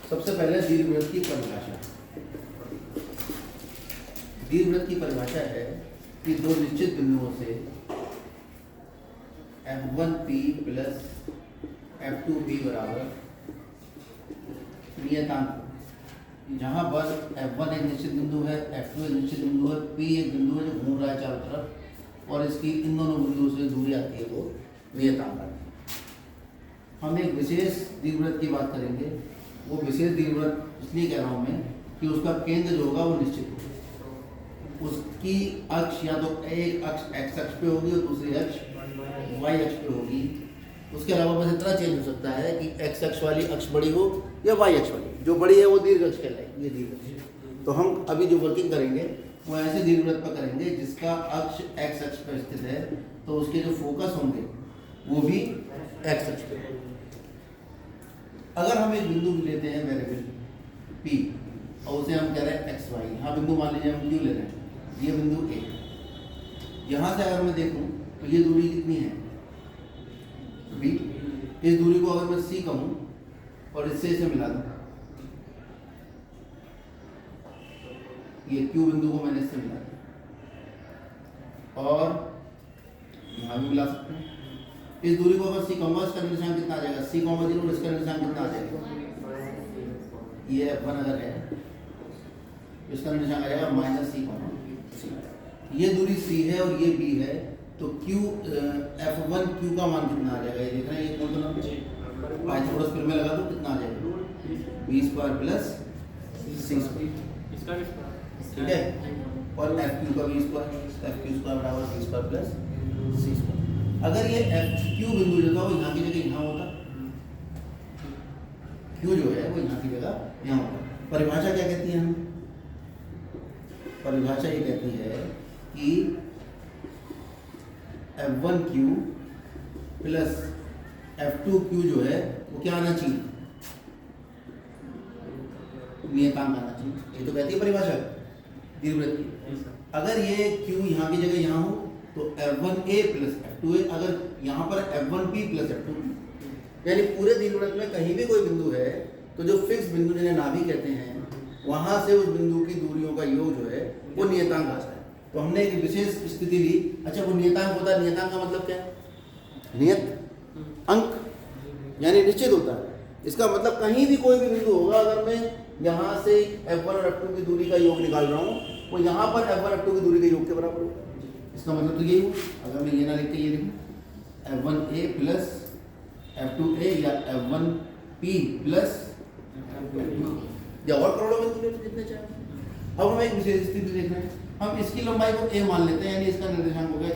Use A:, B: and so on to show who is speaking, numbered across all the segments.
A: सबसे पहले दीर्घवृत्त की परिभाषा। दीर्घवृत्त की परिभाषा है कि दो निश्चित बिंदुओं से F1P प्लस F2P बराबर नियतांक, जहाँ पर F1 एक निश्चित बिंदु है, F2 एक निश्चित बिंदु है, P एक बिंदु है जो घूम रहा है चारों तरफ और इसकी इन दोनों बिंदुओं से दूरी आती है, वो नियतांक आती है। हम एक विशेष दीर्घवृत्त की बात करेंगे। वो विशेष दीर्घवृत्त इसलिए कह रहा हूँ मैं कि उसका केंद्र जो होगा वो निश्चित होगा। उसकी अक्ष या तो एक अक्ष x अक्ष पे होगी और दूसरी अक्ष y अक्ष पे होगी। उसके अलावा बस इतना चेंज हो सकता है कि x अक्ष वाली अक्ष बड़ी हो या y अक्ष वाली, जो बड़ी है वो दीर्घ अक्ष कहलाएगी, ये दीर्घ अक्ष। तो हम अभी जो वर्किंग करेंगे वो ऐसे दीर्घवृत्त पर करेंगे जिसका अक्ष x अक्ष पर स्थित है, तो उसके जो फोकस होंगे वो भी x अक्ष पे। अगर हम एक बिंदु लेते हैं वेरिएबल p और उसे हम कह रहे हैं x y, यहाँ बिंदु मान लीजिए हम क्यों ले रहे हैं, ये बिंदु a। यहाँ से अगर मैं देखूँ तो ये दूरी कितनी है b। इस दूरी को अगर मैं c कहूँ और इससे इसे मिला दूँ, ये q बिंदु को मैंने इससे मिला दिया और यहाँ भी मिला सकते हैं। इस दूरी को अगर c कहूँगा, इसका निशान कितना आ जाएगा, c, 0, इसका निशान कितना आ जाएगा, ये F1 अगर है इसका निशान आ जाएगा -c, ये दूरी c है और ये b है, तो q F1 q का मान कितना आ जाएगा, ये देख रहे हैं, ये कौन सा नंबर पाइथागोरस फिर में लगा दो, कितना आ जाएगा b² प्लस c², ठीक है। और FQ का b², FQ² बराबर b² प्लस c²। अगर ये FQ बिंदु जो था वो यहाँ की जगह यहाँ होता, Q जो है वो यहाँ की जगह यहाँ होता। परिभाषा क्या कहती है, हम परिभाषा ये कहती है कि F1Q प्लस F2Q जो है वो क्या आना चाहिए, नियतांक आना चाहिए। ये तो कहती है परिभाषा दीर्घवृत्त की। अगर ये Q यहाँ की जगह यहाँ हो तो F1A प्लस F2A, अगर यहाँ पर F1P प्लस F2P, यानी पूरे दीर्घवृत्त में कहीं भी कोई बिंदु है तो जो फिक्स बिंदु जिन्हें नाभि कहते हैं वहां से उस बिंदु की दूरियों का योग जो है वो नियतांक आता है। तो हमने एक विशेष स्थिति ली। अच्छा, वो नियतांक होता है, नियतांक का मतलब क्या है, नियत अंक, यानी निश्चित होता है। इसका मतलब कहीं भी कोई भी बिंदु होगा, अगर मैं यहाँ से F1 और F2 की दूरी का योग निकाल रहा हूँ वो यहाँ पर F1 F2 की दूरी के योग के बराबर होगा। इसका मतलब तो यही हो, अगर मैं ये ना लिख के ये लिखूँ F1A प्लस F2A या F1P प्लस F2, या और करोड़ों बिंदु ले जितने चाहे। अब हम एक विशेष स्थिति देख रहे हैं, हम इसकी लंबाई को a मान लेते हैं, यानी इसका निर्देशांक हो गया a,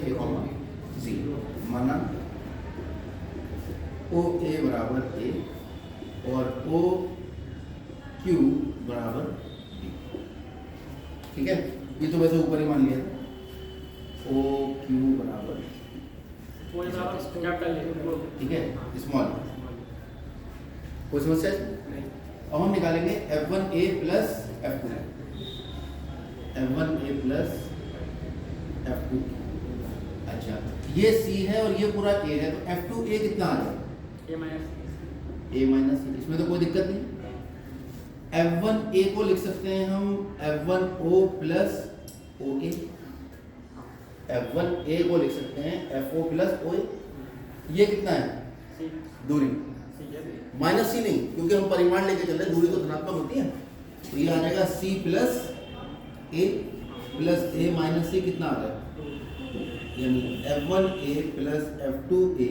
A: c। माना OA बराबर a और OQ बराबर b, ठीक है। ये तो वैसे ऊपर ही मान लिया था, OQ बराबर, ठीक है, स्मॉल। कोई समस्या है? अब हम निकालेंगे F1A plus F2, F1A plus F2। अच्छा, ये C है और ये पूरा A है, तो F2A कितना आ जाएगा, A माइनस C। इसमें तो कोई दिक्कत नहीं। F1A को लिख सकते हैं हम F1O प्लस OA, F1A को लिख सकते हैं FO प्लस OA। ये कितना है दूरी, माइनस C नहीं, क्योंकि हम परिमाण लेके चल रहे हैं, दूरी तो धनात्मक होती है, तो ये आ जाएगा C plus A plus A minus C, कितना आ जाएगा, यानी F1A प्लस F2A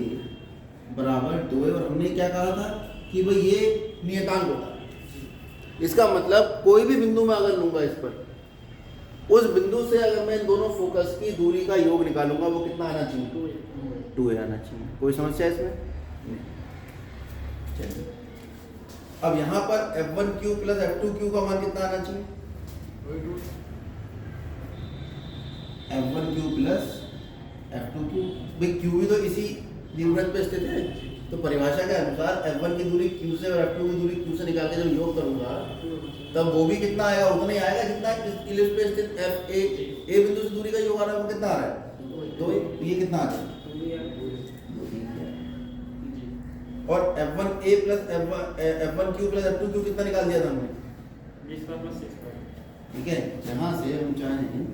A: बराबर 2 है। और हमने क्या कहा था कि भाई ये नियतांक होता है। इसका मतलब कोई भी बिंदु में अगर लूंगा इस पर, उस बिंदु से अगर मैं इन दोनों फोकस की दूरी का योग निकालूंगा वो कितना आना चाहिए, 2A आना चाहिए। कोई समस्या इसमें? चलिए, अब यहाँ पर F1Q प्लस F2Q का मान कितना आना चाहिए, F1Q प्लस F2Q। भाई Q भी तो इसी दीर्घवृत्त पे स्थित है, तो परिभाषा के अनुसार F1 की दूरी Q से और F2 की दूरी Q से निकाल के जब योग करूंगा तब वो भी कितना आएगा, उतना ही आएगा जितना इस इलिप्स पे स्थित A बिंदु से दूरी का योग आ रहा है, वो कितना आ रहा है, 2। ये कितना आ जाएगा, और F1A plus F1Q plus F2Q कितना निकाल दिया था हमने? ठीक है, यहाँ से हम चाहें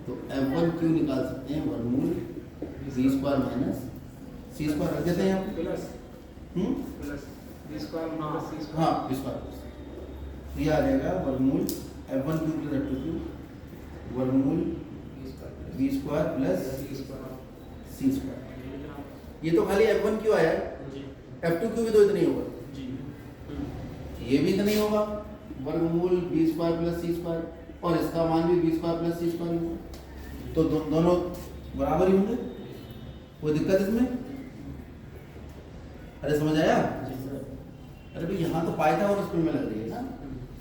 A: तो F1Q निकाल सकते हैं वर्गमूल b square minus c square रख देते हैं यहाँ
B: plus b square minus c square.
A: हाँ b स्क्वायर, ये आ जाएगा वर्गमूल F1Q प्लस F2Q वर्गमूल b square plus c square. ये तो खाली F1Q आया है, F2Q भी तो इतना ही होगा, ये भी इतना ही होगा वर्गमूल b square plus c square, और इसका मान भी b square plus c square होगा, तो दोनों बराबर ही होंगे। कोई दिक्कत इसमें? अरे समझ आया? अरे भाई यहाँ तो पाइथागोरस प्रमेय लग रही है ना,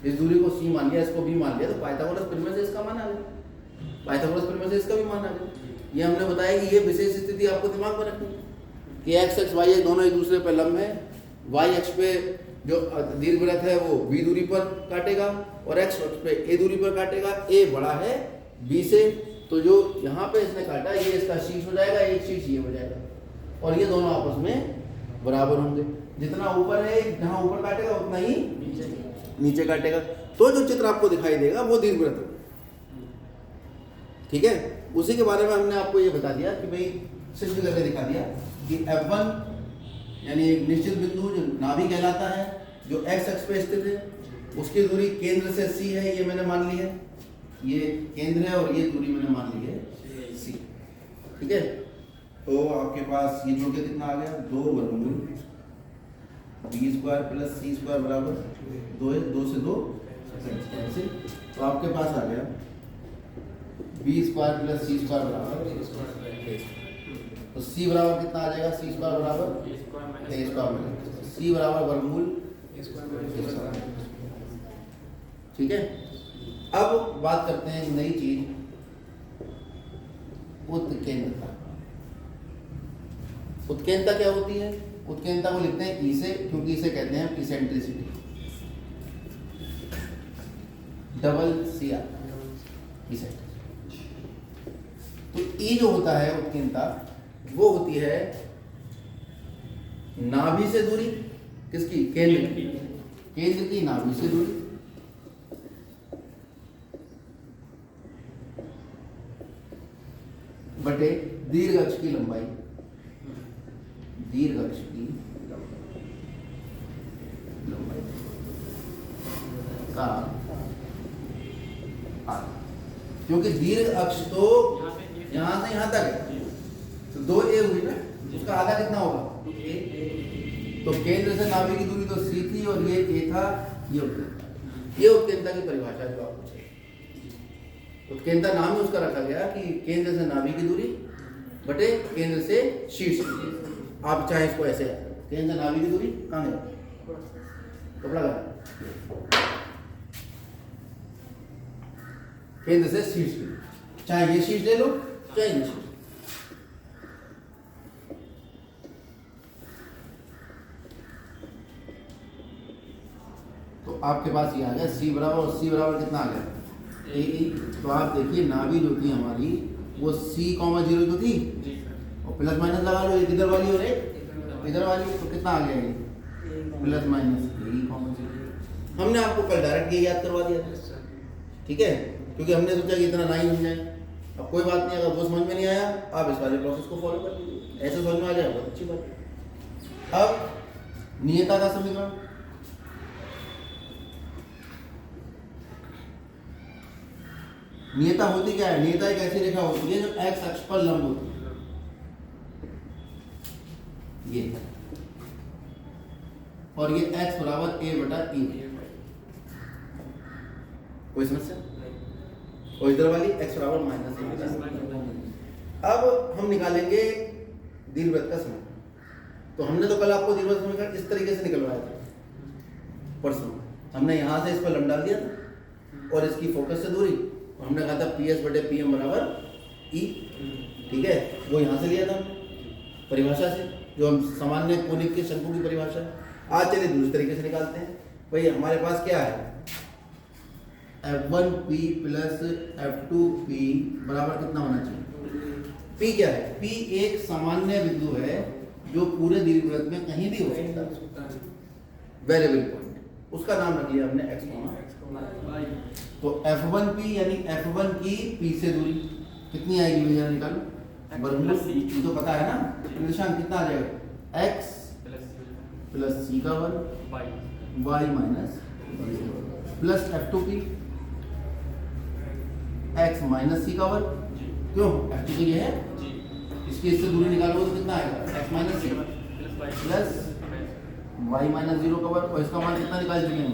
A: इस दूरी को c मान लिया, इसको b मान लिया, तो पाइथागोरस प्रमेय से इसका मान आ गया, पाइथागोरस प्रमेय से इसका भी मान आ गया। ये हमने बताया कि ये विशेष स्थिति आपको दिमाग में रखनी है कि x x y दोनों एक दूसरे पर लंब है, y अक्ष पे जो दीर्घवृत्त है वो b दूरी पर काटेगा और x अक्ष पे a दूरी पर काटेगा, a बड़ा है b से, तो जो यहाँ पे इसने काटा ये इसका शीर्ष हो जाएगा, एक शीर्ष ये हो जाएगा, और ये दोनों आपस में बराबर होंगे। जितना ऊपर है, जहाँ ऊपर काटेगा उतना ही नीचे काटेगा, तो जो चित्र आपको दिखाई देगा वो दीर्घवृत्त होगा। ठीक है, उसी के बारे में हमने आपको ये बता दिया कि भाई सिद्ध करके दिखा दिया कि F1 यानी एक निश्चित बिंदु जो नाभि कहलाता है, जो x अक्ष पे स्थित है, उसकी दूरी केंद्र से c है, ये मैंने मान ली है, ये केंद्र है और ये दूरी मैंने मान ली है c। ठीक है, तो आपके पास ये जोड़ के कितना आ गया? 2 वर्गमूल b square plus c square बराबर 2 है, 2 से 2 कैंसिल, तो आपके पास आ गया b square plus c square बराबर, तो c बराबर कितना आ जाएगा? c स्क्वायर बराबर a स्क्वायर माइनस c बराबर वर्गमूल a स्क्वायर। ठीक है, अब बात करते हैं एक नई चीज, उत्केंद्रता। उत्केंद्रता क्या होती है? उत्केंद्रता को लिखते हैं ई से, क्योंकि इसे कहते हैं eccentricity, double C R, eccentricity. तो ई जो होता है उत्केंद्रता, वो होती है नाभि से दूरी, किसकी? केंद्र की, केंद्र की नाभि से दूरी बटे दीर्घ अक्ष की लंबाई, दीर्घ अक्ष की लंबाई का आधा, क्योंकि दीर्घ अक्ष तो यहां से यहां तक है, तो 2a हुई ना, उसका आधा कितना होगा? तो केंद्र से नाभि की दूरी तो c थी और ये a था, ये उत्केंद्रता की परिभाषा जो आपको चाहिए। उत्केंद्रता नाम ही उसका रखा गया कि केंद्र से नाभि की दूरी बटे केंद्र से शीर्ष की दूरी। आप चाहे इसको ऐसे, केंद्र से नाभि की दूरी कहाँ है? कपड़ा का केंद्र से शीर्ष की, चाहे ये शीर्ष ले लो चाहे ये शीर्ष। तो आपके पास ये आ गया c बराबर, और c बराबर कितना आ गया? तो आप देखिए नाभि जो थी हमारी वो c,0 जो थी, और प्लस माइनस लगा लो, एक इधर वाली और एक इधर वाली, तो कितना आ गया ये? Plus minus a,0। हमने आपको कल डायरेक्ट ये याद करवा दिया था, ठीक है, क्योंकि हमने सोचा कि इतना ना ही हो जाए। अब कोई बात नहीं, अगर वो समझ में नहीं आया आप इस वाले प्रोसेस को फॉलो कर लीजिए, ऐसे समझ में आ जाए बहुत अच्छी बात। अब नियता का समीकरण, नियता होती क्या है? नियता एक ऐसी रेखा होती है जो x अक्ष पर लंब होती है, ये, और ये x बराबर a बटा e। कोई समस्या? और इधर वाली x बराबर माइनस a। अब हम निकालेंगे दीर्घवृत्त का समीकरण। तो हमने तो कल आपको दीर्घवृत्त समीकरण इस तरीके से निकलवाया था, परसों हमने यहाँ से इस पर लंब डाल दिया था और इसकी फोकस से दूरी हमने कहा था PS बटे PM बराबर E। ठीक है, वो यहाँ से लिया था परिभाषा से, जो हम सामान्य कोनिक के शंकु की परिभाषा। आज चलिए दूसरे तरीके से निकालते हैं। भाई हमारे पास क्या है? F1P प्लस F2P बराबर कितना होना चाहिए? P क्या है? P एक सामान्य बिंदु है जो पूरे दीर्घवृत्त में कहीं भी हो सकता है, वेरिएबल पॉइंट, उसका नाम रख लिया हमने x कॉमा। तो f1p यानी f1 की p से दूरी कितनी आएगी भैया, निकालो वर्गमूल, ये तो पता है ना, निशान कितना आ जाएगा, x प्लस c का वर्ग y minus plus f2p x minus c का वर्ग, क्यों f2 तो ये है, इसकी इससे दूरी निकालोगे तो कितना आएगा, x minus c plus y minus 0 का वर्ग, और इसका मान कितना निकाल चुके हैं,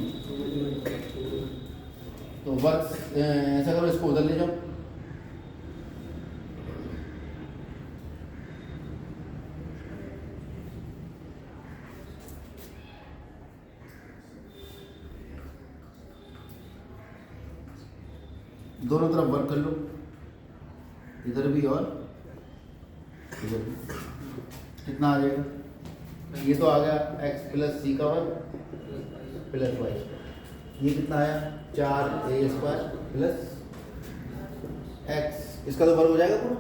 A: तो वर्ग ऐसा करो, इसको उधर ले जाओ, दोनों तरफ वर्क कर लो, इधर भी और इधर भी, कितना आ जाएगा, ये तो आ गया x प्लस सी का वर्ग प्लस वाई, ये कितना आया 4a² प्लस x, इसका तो वर्ग हो जाएगा पूरा,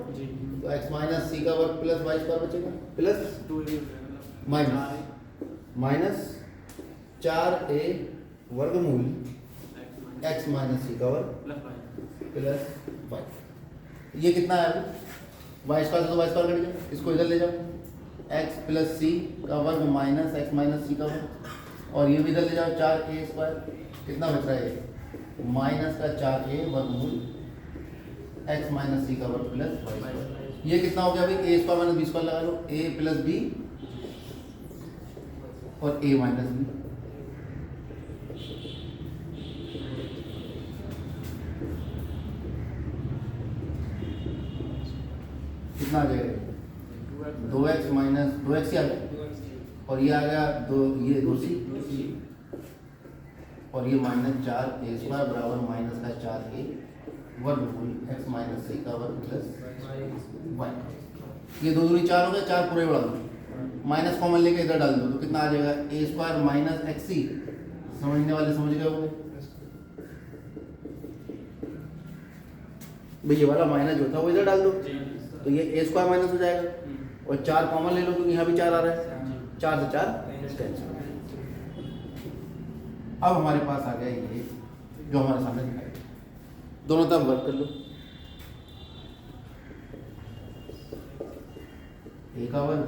A: तो x माइनस सी का वर्ग प्लस y² बचेगा, प्लस माइनस 4a वर्गमूल x माइनस सी का वर्ग प्लस y, ये कितना है अभी, y² से तो y² कट गया, इसको इधर ले जाओ, x प्लस सी का वर्ग माइनस x माइनस सी का वर्ग, और ये भी इधर ले जाओ 4a², कितना बच रहा है, माइनस का 4a वर्गमूल x माइनस सी का वर्ग प्लस y², ये कितना हो गया भाई, a² माइनस b² लगा लो, a प्लस b और a माइनस b, कितना आ जाएगा, 2x माइनस 2x ही आ गया, और ये आ गया ये 2c, और ये माइनस 4a² बराबर माइनस का 4a वर्गमूल x माइनस सी का वर्ग प्लस y, ये दो दूनी 4 हो गया, 4 पूरे बढ़ा दो, माइनस कॉमन लेके इधर डाल दो, तो कितना आ जाएगा, a² माइनस xc, समझने वाले समझ गए होंगे भाई, ये वाला माइनस जो था वो इधर डाल दो, तो ये a² माइनस हो जाएगा, और 4 कॉमन ले लो क्योंकि यहाँ भी 4 आ रहा है, 4 से 4 कैंसिल। अब हमारे पास आ गया ये जो हमारे सामने दिखाई, दोनों तरफ वर्क कर लो, a का वर्ग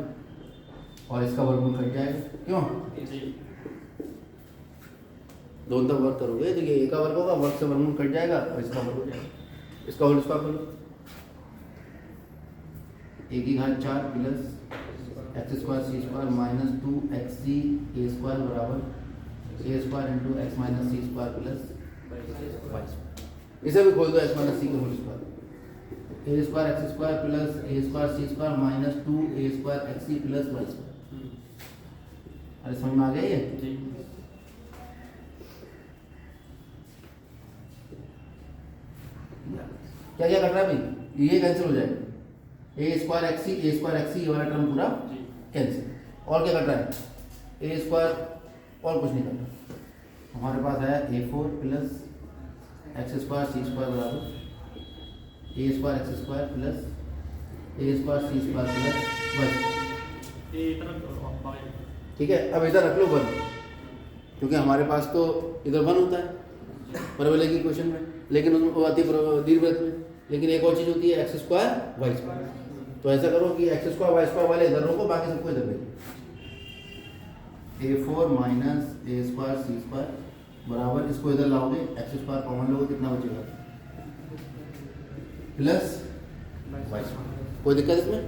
A: और इसका वर्गमूल कट जाएगा, क्यों, दोनों तरफ वर्क करोगे तो ये a का वर्ग होगा, वर्ग से वर्गमूल कट जाएगा और इसका वर्ग हो जाएगा, इसका होल स्क्वायर कर लो, a की घात 4 plus x² c² minus 2xc a² बराबर a² into x minus c² plus y², इसे भी खोल दो, x माइनस c का whole square, a² x² plus a² c² minus 2a² xc plus y², अरे समझ में आ गया ये, क्या क्या कट रहा है भाई, ये कैंसिल हो जाएगा, a² xc ये वाला टर्म पूरा कैंसिल, और क्या कट रहा है, a² और कुछ नहीं करना, हमारे पास आया a4 प्लस x² c² बराबर a² x² plus a² c² plus y, ठीक है। अब इधर रख लो 1, क्योंकि हमारे पास तो इधर 1 होता है परवलय की क्वेश्चन में, लेकिन उसमें वो आती है दीर्घवृत्त में, लेकिन एक और चीज़ होती है x² y², तो ऐसा करो कि x² y² वाले इधर रोको, बाकी सबको इधर भेजो, a4 माइनस a² c² बराबर, इसको इधर लाओगे x² कॉमन लोगे, कितना बचेगा, प्लस y², कोई दिक्कत इसमें,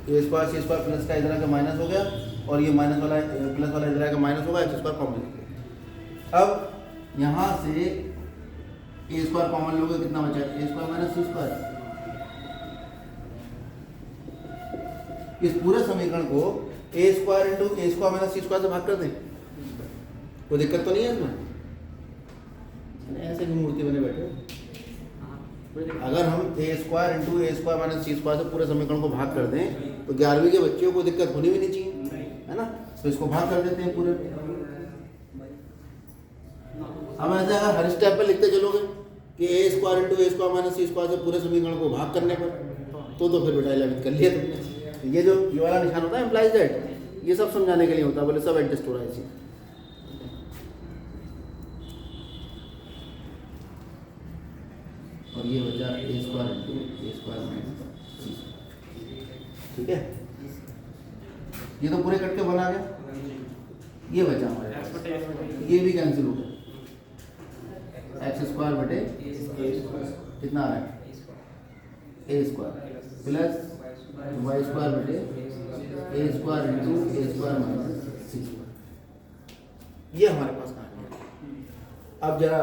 A: a² c² प्लस का इधर आके माइनस हो गया, और ये माइनस वाला प्लस वाला इधर आके माइनस होगा, x² कॉमन। अब यहाँ से a² कॉमन लोगे, कितना बचा, a² माइनस c², इस पूरे समीकरण को a² into a² minus c² से भाग कर दें, कोई दिक्कत तो नहीं है इसमें, ऐसे भी मूर्ति बने बैठे हो, अगर हम a² into a² minus c² से पूरे समीकरण को भाग कर दें तो 11वीं के बच्चों को दिक्कत होनी भी नहीं चाहिए, है ना, तो इसको भाग कर देते हैं पूरे। अब ऐसे अगर हर स्टेप पे लिखते चलोगे कि a² into a² minus c² से पूरे समीकरण को भाग करने पर, तो फिर बेटा 11th कर लिया तुमने, ये जो ये वाला निशान होता है इम्प्लाइज दैट, ये सब समझाने के लिए होता है, बोले सब एडजस्ट हो रहा है इसी। और ये बचा ए स्क्वायर इंटू ए स्क्वायर माइनस सी। ठीक है, ये तो पूरे कट के बना गया। ये बचा हमारे पास, ये भी कैंसिल हो गया। एक्स स्क्वायर बटे कितना आ रहा है A square plus Y square बटे ए स्क्वायर इंटू ए स्क्वायर माइनस सी स्क्वायर। ये हमारे पास कहानी है। अब जरा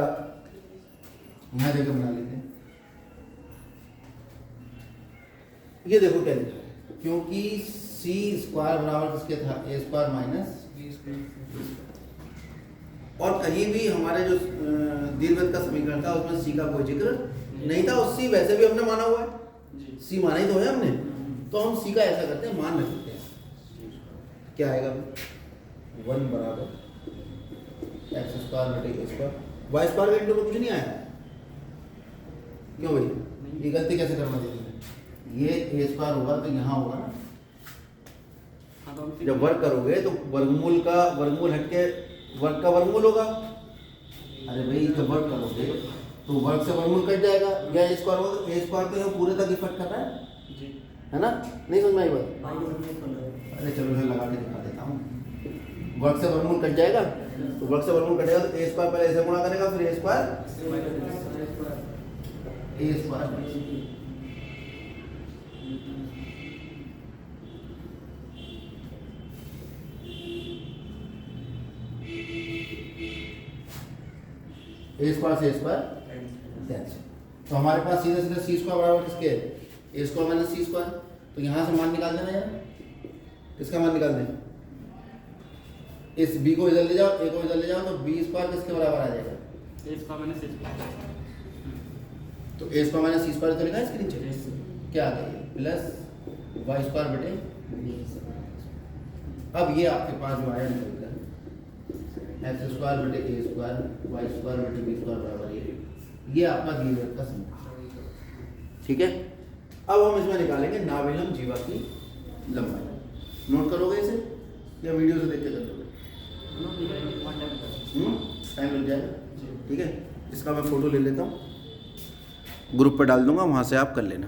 A: यहाँ जगह बना लेते हैं। ये देखो क्या लिखा है, क्योंकि सी स्क्वायर बराबर किसके था, ए स्क्वायर माइनस। और कहीं भी हमारे जो दीर्घवृत्त का समीकरण था उसमें सी का कोई जिक्र नहीं था, और सी वैसे भी हमने माना हुआ है, सी माना ही तो है हमने, तो हम सी का ऐसा करते हैं, मान रखते हैं। क्या आएगा 1 बराबर एक्स स्क्वायर बटे ए स्क्वायर, वाई स्क्वायर का इंटू कुछ नहीं आया। क्यों भाई, ये गलती कैसे करना चाहिए, ये ए स्क्वायर होगा तो यहाँ होगा ना, जब वर्ग करोगे तो वर्गमूल का वर्गमूल हटके वर्ग का वर्गमूल होगा। अरे भाई जब वर्ग करोगे तो वर्ग से वर्गमूल कट जाएगा, या ए स्क्वायर होगा, ए स्क्वायर तो यहाँ पूरे तक इफेक्ट कर रहा है ना, नहीं समझ में आई बात। अरे चलो मैं लगा के दिखा देता हूँ। वर्ग से वर्गमूल कट जाएगा, तो वर्ग से वर्गमूल कटेगा तो ए स्क्वायर पहले ऐसे गुणा करेगा, फिर ए स्क्वायर ए स्क्वायर से ए स्क्वायर। तो हमारे पास सीधे सीधे सी स्क्वायर बराबर किसके है, A square minus C square. तो यहाँ से मान निकाल देना यार, किसका मान निकाल दें, इस बी को इधर ले जाओ, ए को इधर ले जाओ, तो बी स्क्वायर किसके बराबर आ जाएगा,
B: ए स्क्वायर माइनस सी स्क्वायर।
A: तो A square minus C square तो लिखा है इसके नीचे, क्या आ गया प्लस वाई स्क्वायर बटे बी। अब ये आपके पास जो आया निकल कर एक्स स्क्वायर बटे ए स्क्वायर वाई स्क्वायर बटे बी स्क्वायर बराबर ये आपका दीर्घवृत्त का समीकरण। ठीक है, अब हम इसमें निकालेंगे नाभिलंब जीवा की लंबाई। नोट करोगे इसे या वीडियो से देख के कर लोगे, टाइम लग जाएगा। ठीक है, इसका मैं फोटो ले लेता हूँ, ग्रुप पर डाल दूंगा, वहाँ से आप कर लेना।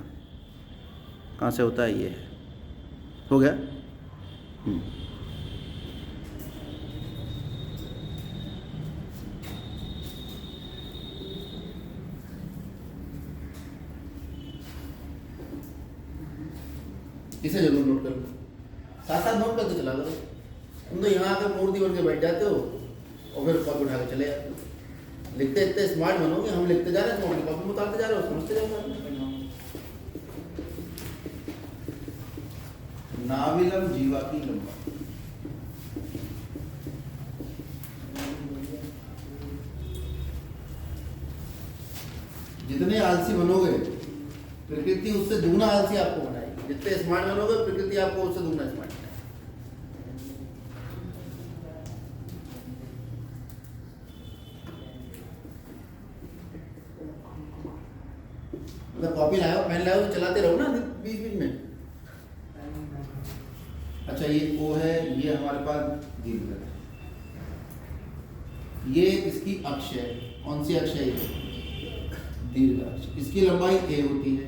A: कहाँ से होता है, ये है, हो गया। इसे जरूर नोट कर लो, साथ साथ नोट करके चला करो। तुम तो यहाँ आकर मूर्ति बन के बैठ जाते हो और फिर कॉपी उठा के चले जाते हो। लिखते इतने स्मार्ट बनोगे, हम लिखते जा रहे हैं, तुम कॉपी में उतारते जा रहे हो, समझते जाओ। नाभिलंब जीवा की लंबाई, जितने आलसी बनोगे प्रकृति उससे दुगना आलसी आपको बनाएगी, जितने स्मार्ट बनोगे प्रकृति आपको उससे दुगना स्मार्ट बनाएगी। मतलब कॉपी लाओ, पेन लाओ, तो चलाते रहो ना बीच बीच में। अच्छा, ये ओ है, ये हमारे पास दीर्घवृत्त है, ये इसकी अक्ष है। कौन सी अक्ष है, ये दीर्घ अक्ष। इसकी लंबाई a होती है,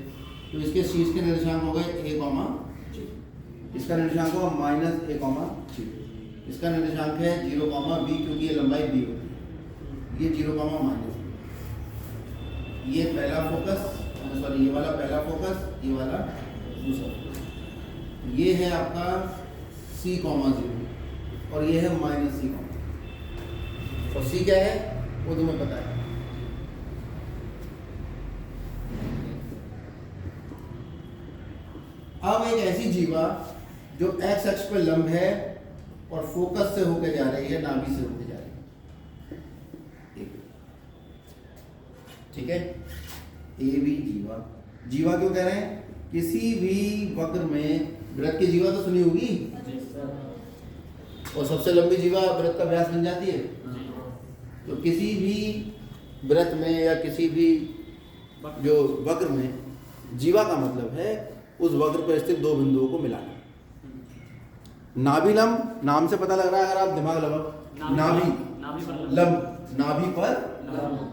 A: तो इसके शीर्ष के निर्देशांक हो गए a, इसका निर्देशांक होगा माइनस a, इसका निर्देशांक है 0, b, क्योंकि ये लंबाई b होती है, ये 0, माइनस। ये पहला फोकस, सॉरी ये वाला पहला फोकस, ये वाला दूसरा फोकस। ये है आपका c, 0 और ये है माइनस c, और c क्या है वो तुम्हें पता है। अब एक ऐसी जीवा जो एक्स अक्ष पर लंब है और फोकस से होकर जा रही है, नाभि से होकर जा रही है। ठीक है, ए बी जीवा। जीवा क्यों कह रहे हैं, किसी भी वक्र में, वृत्त की जीवा तो सुनी होगी, और सबसे लंबी जीवा वृत्त का व्यास बन जाती है। तो किसी भी वृत्त में या किसी भी जो वक्र में, जीवा का मतलब है उस वक्र पर स्थित दो बिंदुओं को मिलाना। नाभि लंब नाम से पता लग रहा है, अगर आप दिमाग लगाओ, नाभि लंब, नाभि पर लंब।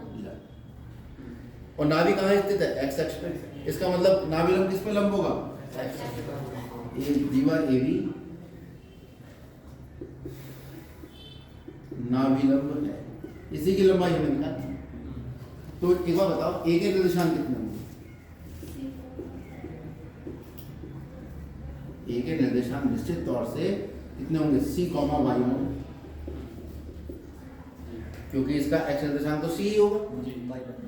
A: और नाभि कहाँ स्थित है? एक्स अक्ष पे। इसका मतलब नाभि लंब किस पे लंब होगा? ये दीवार AB नाभि लंब है, इसी की लंबाई हमें निकालनी है। तो एक बार बताओ, ए के निर्देशांक कितने होंगे? ए के निर्देशांक निश्चित तौर से कितने होंगे? C, Y होंगे, क्योंकि इसका एक्स निर्देशांक तो C ही होगा।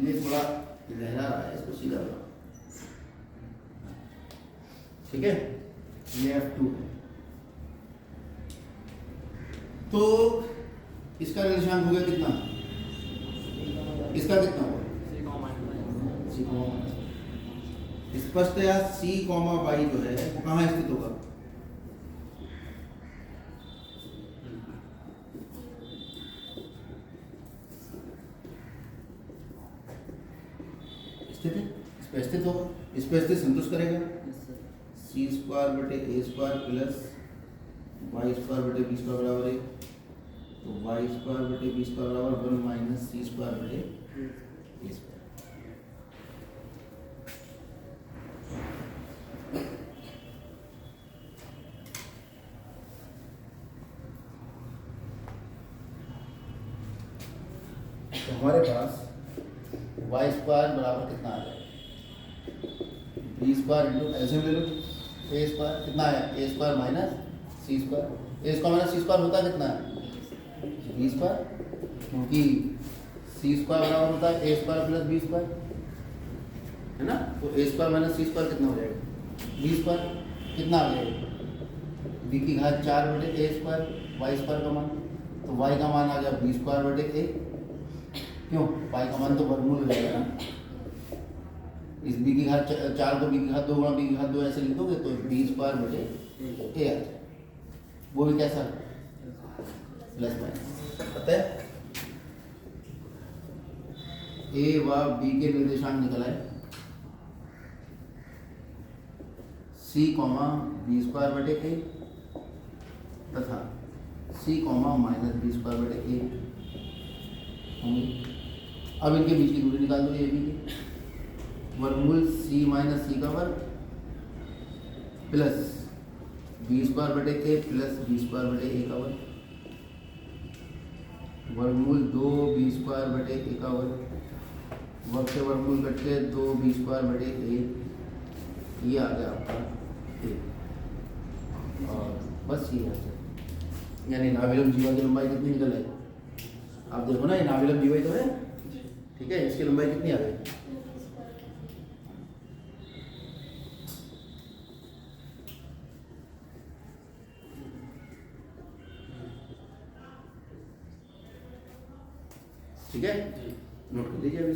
A: ये थोड़ा लहरा रहा है, इसको सीधा करो, ठीक है। ये F2 है, तो इसका निर्देशांक हो गया कितना? इसका कितना होगा? स्पष्टतया C, Y जो है वो कहाँ स्थित होगा? स्थित है, इस पे स्थित होगा, इस पे स्थित संतुष्ट करेगा। C स्क्वायर बटे A square plus Y square बटे B स्क्वायर बराबर 1, तो Y स्क्वायर बटे B स्क्वायर बराबर 1 माइनस C स्क्वायर बटे A स्क्वायर। तो हमारे पास y स्क्वायर बराबर कितना आ जाएगा? बी स्क्वायर इंटू ऐसे ले लो, ए स्क्वायर कितना है? A square minus C square. A square minus C square होता कितना है? बी स्क्वायर, क्योंकि सी स्क्वायर बराबर होता है A square plus B square, है ना। तो A square minus C square कितना हो जाएगा? B square. कितना आ जाएगा? बी की घात 4 बटे ए स्क्वायर, वाई स्क्वायर का मान, तो वाई का मान आ गया बी स्क्वायर बटे ए, क्यों? पाई का मान तो वर्गमूल हो जाएगा ना। इस बी की घात 4 को बी की घात 2 गुणा बी की घात 2 ऐसे लिख दोगे तो बी स्क्वायर बटे ए आ जाए, वो भी कैसा? Plus minus. पता है ए व बी के निर्देशांक निकल आए, सी कॉमा बी स्क्वायर बटे ए तथा C comma minus B square बटे ए होंगे। अब इनके बीच की दूरी निकाल दो, ए बी की, वर्गमूल सी माइनस सी का वर्ग प्लस बी स्क्वायर बटे ए प्लस बी स्क्वायर बटे ए का वर्ग, वर्गमूल 2 बी स्क्वायर बटे ए का वर्ग, वर्ग से वर्गमूल कट के 2 बी स्क्वायर बटे ए, ये आ गया आपका ए। और बस ये है, यानी नाभिलम जीवा की लंबाई कितनी निकल है? आप देखो ना, ये नाभिलम जीवा तो है, ठीक है। इसकी लंबाई कितनी आ गई? ठीक है, नोट कर लीजिए अभी।